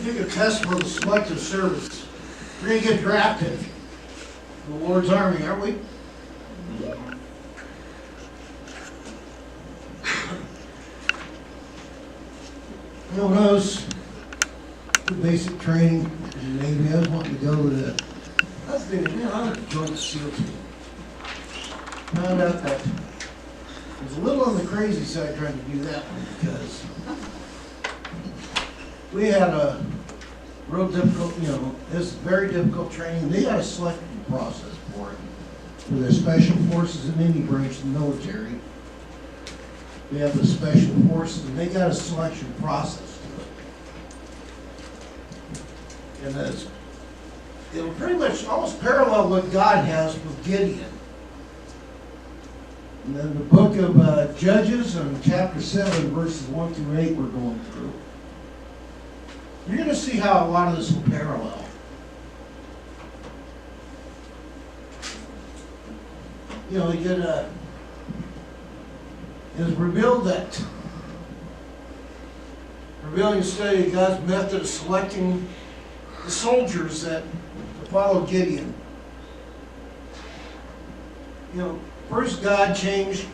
take a test for the selective service. We're going to get drafted in the Lord's Army, aren't we? You know, when I was in basic training in the Navy, I was wanting to go to I was thinking, man, I like to join the SEAL team. Found out that I was a little on the crazy side trying to do that one because we had a real difficult, this very difficult training. They had a selection process for it. For their special forces in any branch of the military, we have the special forces, and they got a selection process to it. And it'll pretty much almost parallel what God has with Gideon. And then the book of Judges and chapter 7, verses 1 through 8 we're going through. You're going to see how a lot of this will parallel. You know, it was revealed that revealing study of God's method of selecting the soldiers that to follow Gideon. You know, first God changed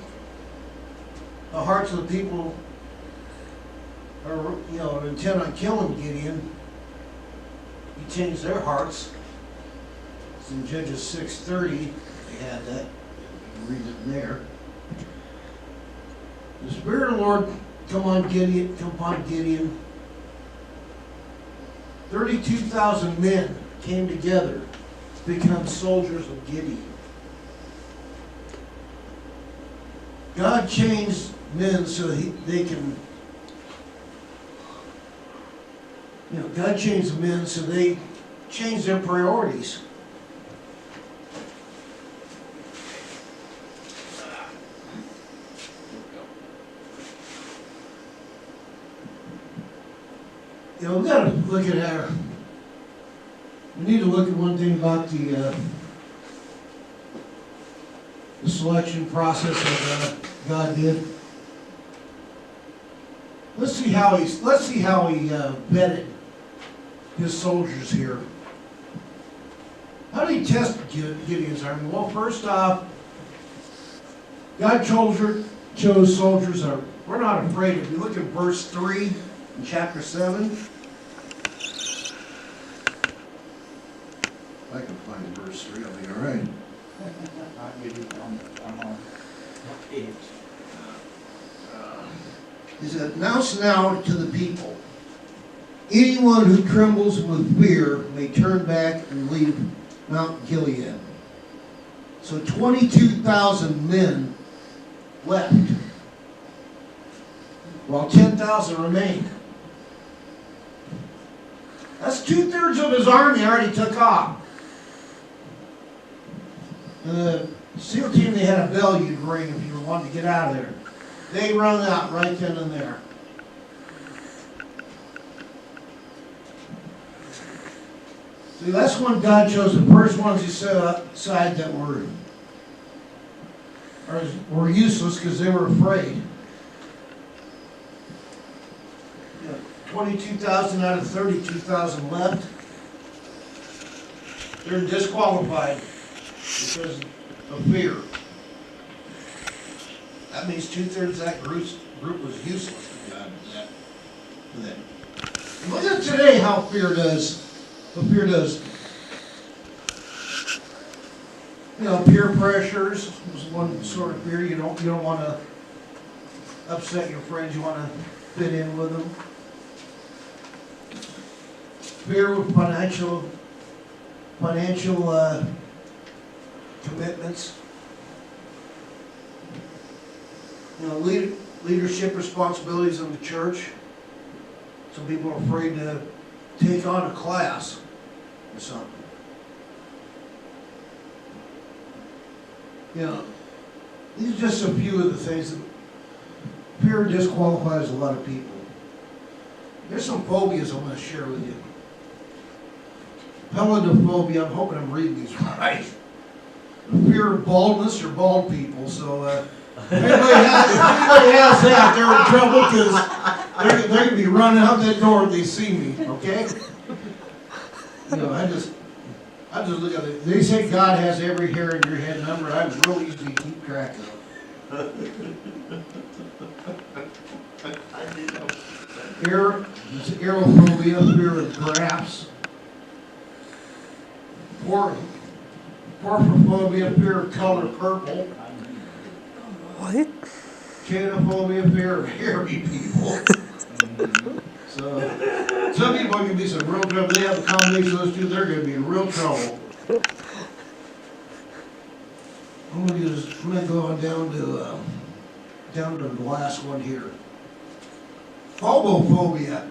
the hearts of the people intent on killing Gideon. He changed their hearts. It's in Judges 6:30. They had that. You can read it in there. The Spirit of the Lord come upon Gideon. 32,000 men came together to become soldiers of Gideon. God changed men so they can, God changed the men so they changed their priorities. We've got to look at we need to look at one thing about the selection process that God did. Let's see how he vetted his soldiers here. How did he test Gideon's army? Well, first off, God chose soldiers that we're not afraid. If you look at verse 3 in chapter 7, if I can find verse 3, I'll be all right. He said, "Announce now to the people, anyone who trembles with fear may turn back and leave Mount Gilead." So 22,000 men left, while 10,000 remained. That's 2/3 of his army already took off. The SEAL team, they had a bell you'd ring if you wanted to get out of there. They run out right then and there. See, that's when God chose the first ones he set aside that were useless because they were afraid. 22,000 out of 32,000 left. They're disqualified because of fear. That means 2/3 of that group was useless to God. Look at today how fear does. What fear does. Peer pressures is one sort of fear. You don't want to upset your friends. You want to fit in with them. Fear with financial commitments. Leadership responsibilities in the church. Some people are afraid to take on a class or something. These are just a few of the things that fear disqualifies a lot of people. There's some phobias I'm going to share with you. Peladophobia, I'm hoping I'm reading these right. The fear of baldness or bald people. So Anybody has that, they're in trouble because they're gonna be running out that door if they see me, okay? You know, I just look at it. They say God has every hair in your head number. I'm real easy to keep track of. Aerophobia, fear of graphs. Porphophobia, fear of color purple. What? Xenophobia, fear of hairy people. So, some people can be some real trouble. They have a combination of those two, they're going to be in real trouble. I'm going to go on down to the last one here. Phobophobia.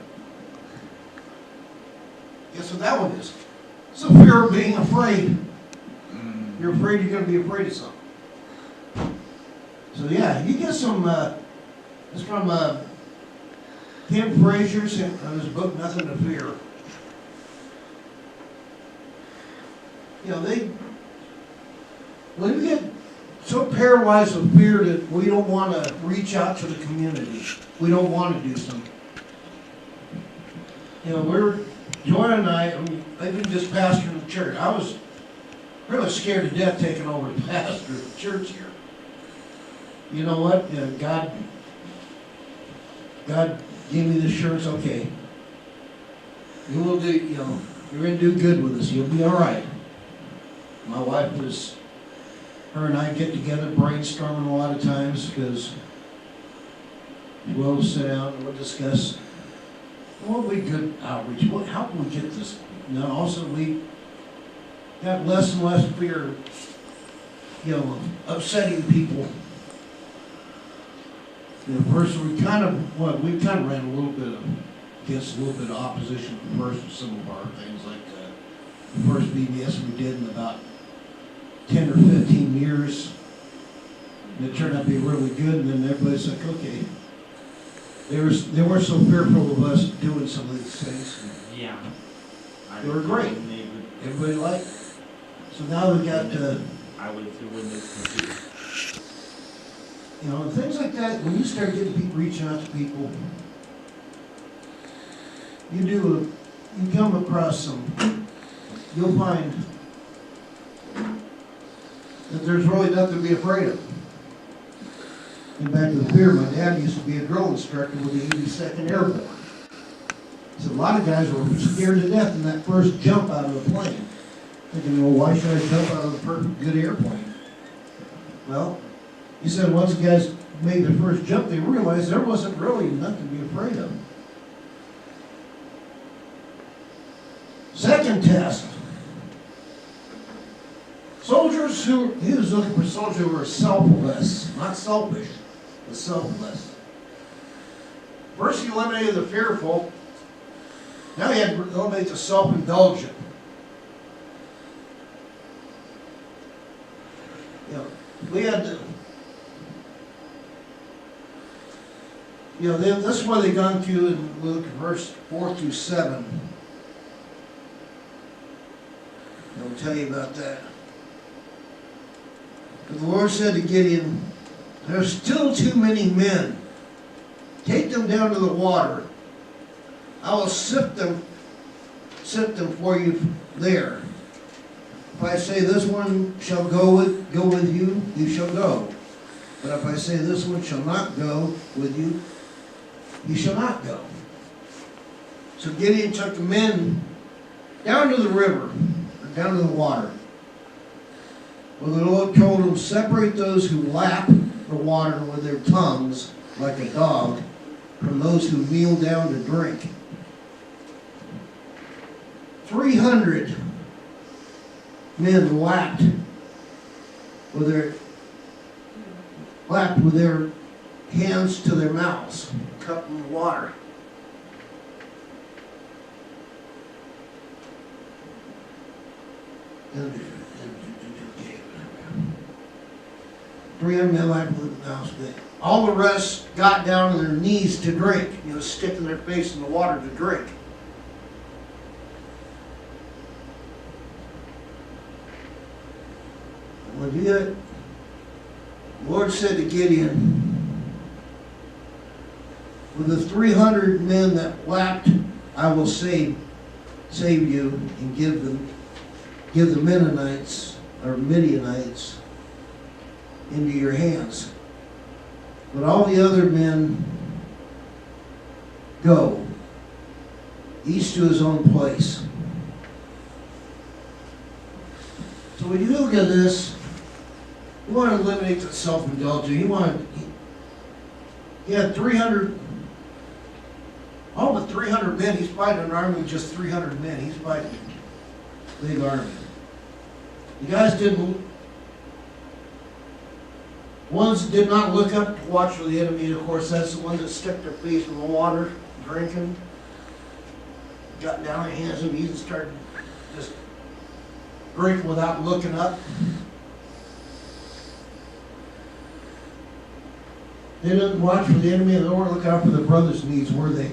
Guess what that one is? It's a fear of being afraid. You're afraid you're going to be afraid of something. So yeah, you get some, it's from Tim Frazier's in his book, Nothing to Fear. You know, when we get so paralyzed with fear that we don't want to reach out to the community. We don't want to do something. You know, Joanna and I've been just pastoring the church. I was really scared to death taking over the pastor of the church here. You know what? You know, God gave me the assurance, okay, you will do, you know, you're going to do good with us. You'll be all right. My wife her and I get together brainstorming a lot of times because we'll sit down and we'll discuss what would be good outreach. How can we get this? You know, also we got less and less fear, you know, of upsetting people. You know, first we kind of ran against a little bit of opposition at first with some of our things, like the first VBS we did in about 10 or 15 years. And it turned out to be really good, and then everybody's like, okay. They were so fearful of us doing some of these things. Yeah. They were great. Everybody liked it. So now we got I would too, wouldn't it? you know, things like that. When you start getting people reaching out to people, you come across you'll find that there's really nothing to be afraid of. And back to the fear, my dad used to be a drill instructor with the 82nd Airborne. So a lot of guys were scared to death in that first jump out of the plane. Thinking, well, why should I jump out of a perfect good airplane? Well, he said once the guys made their first jump, they realized there wasn't really nothing to be afraid of. Second test. He was looking for soldiers who were selfless, not selfish, but selfless. First he eliminated the fearful. Now he had to eliminate the self-indulgent. You know, we had to, you know, this is what they've gone through in Luke, verse 4 through 7. I'll tell you about that. And the Lord said to Gideon, there's still too many men. Take them down to the water. I will sift them for you there. If I say this one shall go with you, you shall go. But if I say this one shall not go with you, you shall not go. So Gideon took the men down to the river, or down to the water. Well, the Lord told him, separate those who lap the water with their tongues like a dog from those who kneel down to drink. 300 men lapped with their hands to their mouths, cupping the water. And 300 men lapped with their mouths. All the rest got down on their knees to drink, you know, sticking their face in the water to drink. When you get The Lord said to Gideon, with the 300 men that lapped, I will save you and give the Mennonites or Midianites into your hands. But all the other men go, each to his own place. So when you look at this, you want to eliminate the self-indulgence. He had 300, all but 300 men. He's fighting an army with just 300 men. He's fighting a big army. The guys ones did not look up to watch for the enemy. Of course, that's the ones that stuck their face in the water, drinking. Got down on hands and knees and started just drinking without looking up. They didn't watch for the enemy and they weren't looking out for their brother's needs, were they?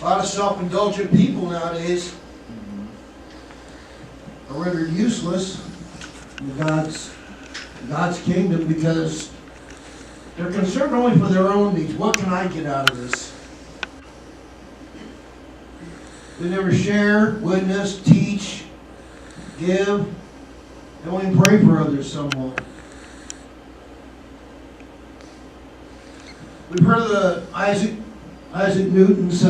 A lot of self-indulgent people nowadays are rendered useless in God's kingdom because they're concerned only for their own needs. What can I get out of this? They never share, witness, teach, give. They won't even pray for others, some won't. We've heard of Isaac Newton's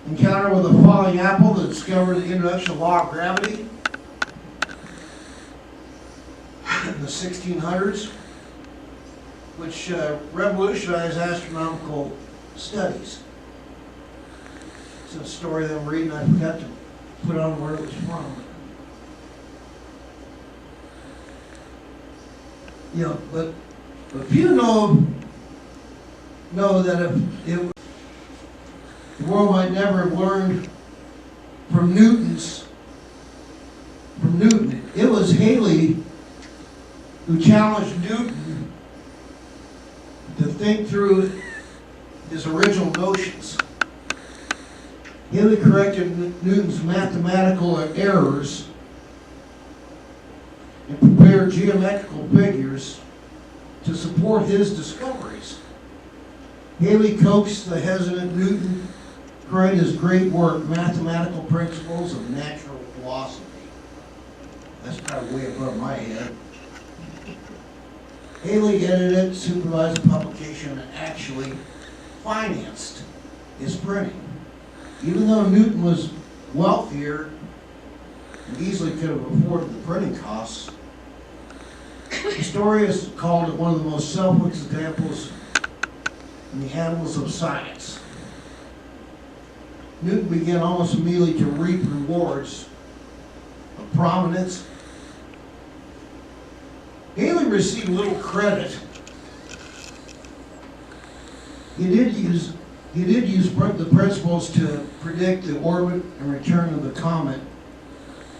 encounter with a falling apple that discovered the introduction of the law of gravity in the 1600s, which revolutionized astronomical studies. It's a story that I'm reading. I forgot to put on where it was from. You know, but few know that if the world might never have learned from Newton. It was Haley who challenged Newton to think through his original notions. Haley corrected Newton's mathematical errors and prepared geometrical figures to support his discoveries. Haley coaxed the hesitant Newton to write his great work, Mathematical Principles of Natural Philosophy. That's kind of way above my head. Haley edited, supervised the publication, and actually financed his printing. Even though Newton was wealthier and easily could have afforded the printing costs, historians called it one of the most selfless examples in the annals of science. Newton began almost immediately to reap rewards of prominence. Haley received little credit. He did use the principles to predict the orbit and return of the comet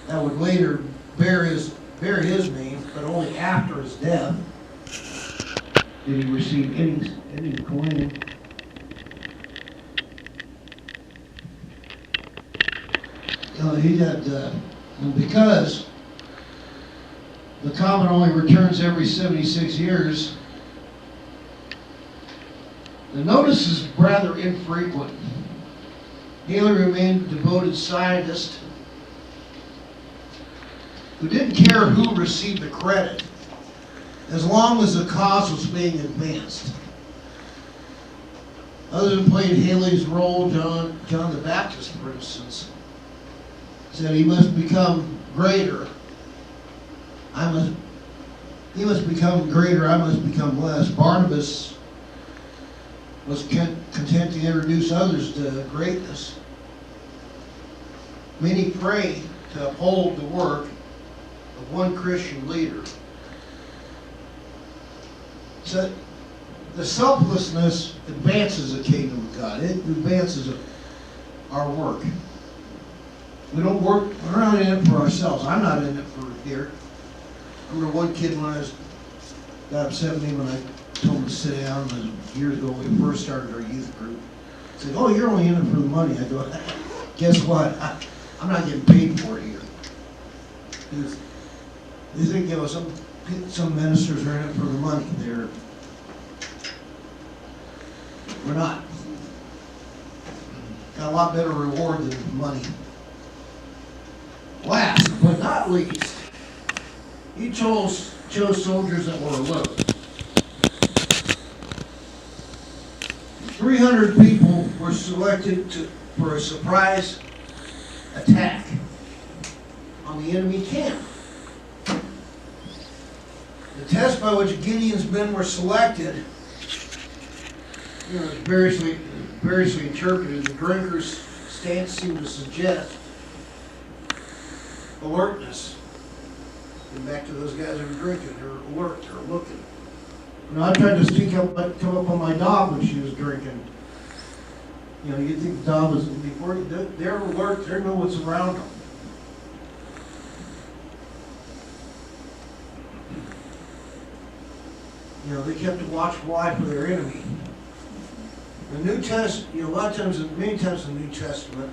that would later bear his name, but only after his death did he receive any coin. He had, and because the comet only returns every 76 years, the notice is rather infrequent. Haley remained a devoted scientist who didn't care who received the credit, as long as the cause was being advanced. Others who played Haley's role, John the Baptist, for instance, said he must become greater. He must become greater, I must become less. Barnabas was content to introduce others to greatness. Many pray to uphold the work of one Christian leader. So the selflessness advances the kingdom of God. It advances our work. We don't work, we're not in it for ourselves. I'm not in it for here. I remember one kid when I got upset with me when I told him to sit down years ago when we first started our youth group. He said, "Oh, you're only in it for the money." I go, "Guess what? I'm not getting paid for it here." Because they think, you know, some ministers are in it for the money. We're not. Got a lot better reward than money. Last but not least, he chose soldiers that were alert. 300 people were selected for a surprise attack on the enemy camp. The test by which Gideon's men were selected, you know, is variously interpreted. The drinker's stance seemed to suggest alertness. And back to those guys who were drinking, they're alert, they're looking. You know, I tried to come up on my dog when she was drinking. You know, you'd think the dog was, they're alert, they know what's around them. You know, they kept a watchful eye for their enemy. The New Testament, you know, many times in the New Testament,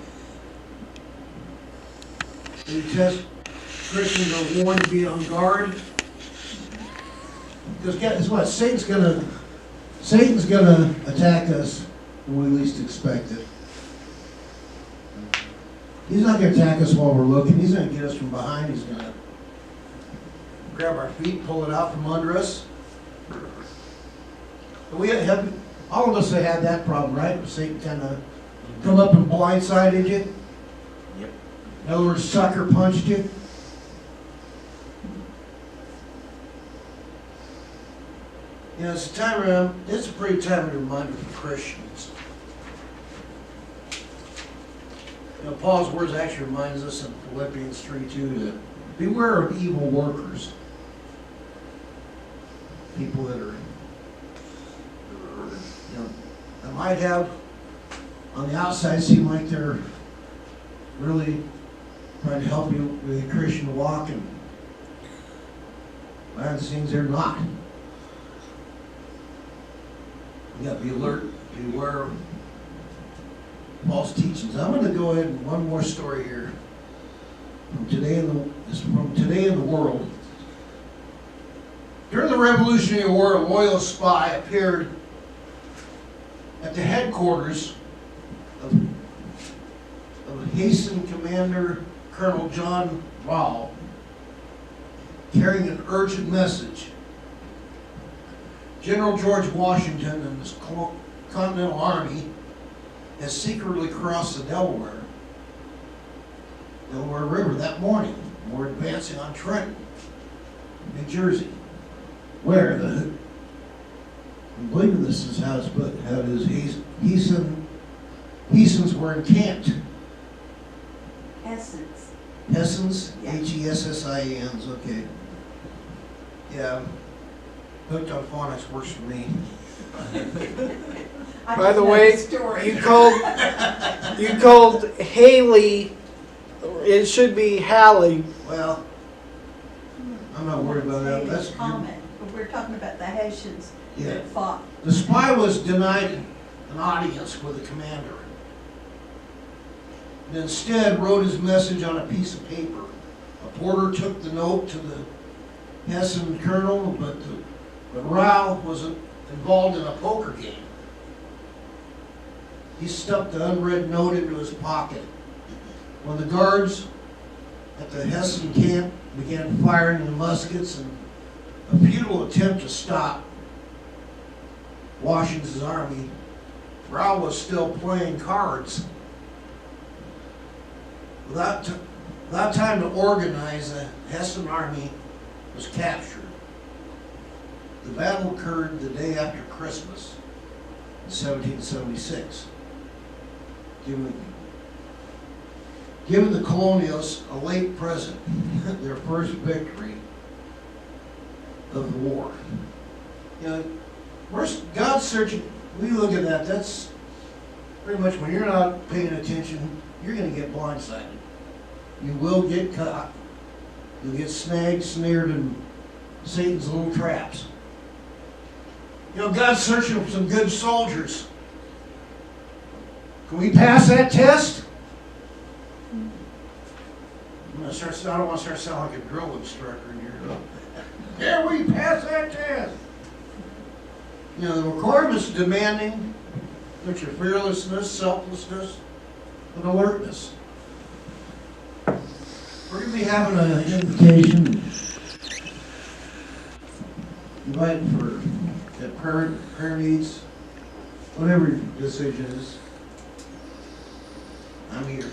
Christians are warned to be on guard. Because guess what? Satan's gonna attack us when we least expect it. He's not gonna attack us while we're looking. He's gonna get us from behind. He's gonna grab our feet, pull it out from under us. But all of us have had that problem, right? Satan kind of come up and blindsided you. Yep. In other words, sucker punched you. You know, it's a pretty timely reminder for Christians. You know, Paul's words actually reminds us in Philippians 3:2 to beware of evil workers. People that are, you know, that might have on the outside seem like they're really trying to help you with a Christian walk, and behind the scenes they're not. You got to be alert, beware of false teachings. I'm going to go ahead and one more story here from today in the world. During the Revolutionary War, a loyalist spy appeared at the headquarters of Hasten Commander Colonel John Rao, carrying an urgent message. General George Washington and his Continental Army has secretly crossed the Delaware River that morning. We're advancing on Trenton, New Jersey, where I believe this is how it's put. How it is. Hessens were encamped. Hessens, Hessins, okay. Yeah. Hooked on phonics works for me. By the way, you called Haley. It should be Hallie. Well, I'm not worried about that. That's common. But we're talking about the Haitians that fought. The spy was denied an audience with the commander. And instead wrote his message on a piece of paper. A porter took the note to the Hessen colonel, but Rao was involved in a poker game. He stuffed the unread note into his pocket. When the guards at the Hessen camp began firing the muskets in a futile attempt to stop Washington's army, Rao was still playing cards. Without time to organize, the Hessen army was captured. The battle occurred the day after Christmas in 1776. Giving the colonials a late present, their first victory of the war. You know, God's searching, we look at that, that's pretty much when you're not paying attention, you're going to get blindsided. You will get caught. You'll get snagged, snared in Satan's little traps. You know, God's searching for some good soldiers. Can we pass that test? I don't want to start sounding like a drill instructor in here. Yeah, we pass that test. You know, the requirements demanding, which are fearlessness, selflessness, and alertness. We're gonna be having an invitation, inviting for that prayer needs, whatever your decision is. I'm here.